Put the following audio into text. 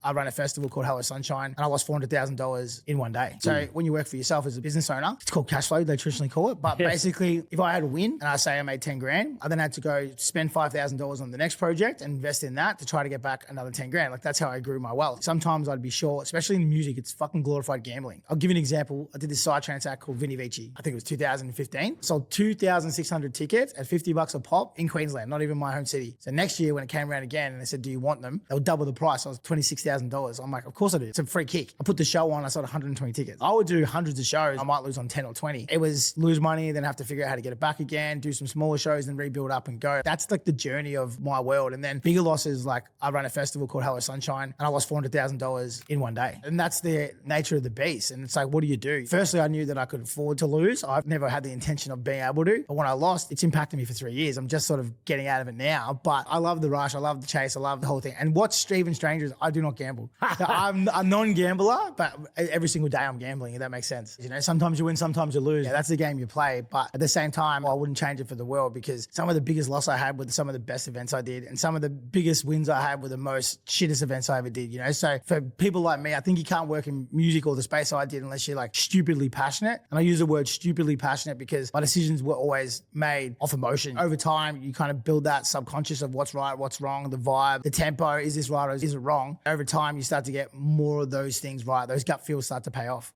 I run a festival called Hello Sunshine and I lost $400,000 in one day. So when you work for yourself as a business owner, it's called cash flow, they traditionally call it. But basically, if I had a win and I say I made 10 grand, I then had to go spend $5,000 on the next project and invest in that to try to get back another 10 grand. Like that's how I grew my wealth. Sometimes I'd be short, especially in music, it's fucking glorified gambling. I'll give you an example. I did this side transact called Vinny Vici. I think it was 2015. Sold 2,600 tickets at $50 a pop in Queensland, not even my home city. So next year when it came around again and they said, do you want them? They'll double the price. I was $26,000. I'm like, of course I do. It's a free kick. I put the show on. I sold 120 tickets. I would do hundreds of shows. I might lose on 10 or 20. It was lose money, then have to figure out how to get it back again, do some smaller shows and rebuild up and go. That's like the journey of my world. And then bigger losses, like I run a festival called Hello Sunshine and I lost $400,000 in one day. And that's the nature of the beast. And it's like, what do you do? Firstly, I knew that I could afford to lose. I've never had the intention of being able to. But when I lost, it's impacted me for 3 years. I'm just sort of getting out of it now. But I love the rush. I love the chase. I love the whole thing. And what's even stranger is I do not gamble. So I'm a non-gambler, but every single day I'm gambling, if that makes sense. You know, sometimes you win, sometimes you lose. Yeah, that's the game you play. But at the same time, I wouldn't change it for the world because some of the biggest loss I had were some of the best events I did. And some of the biggest wins I had were the most shittest events I ever did, you know? So for people like me, I think you can't work in music or the space I did unless you're like stupidly passionate. And I use the word stupidly passionate because my decisions were always made off emotion. Over time, you kind of build that subconscious of what's right, what's wrong, the vibe, the tempo, is this right or is it wrong? Over time, you start to get more of those things right. Those gut feels start to pay off.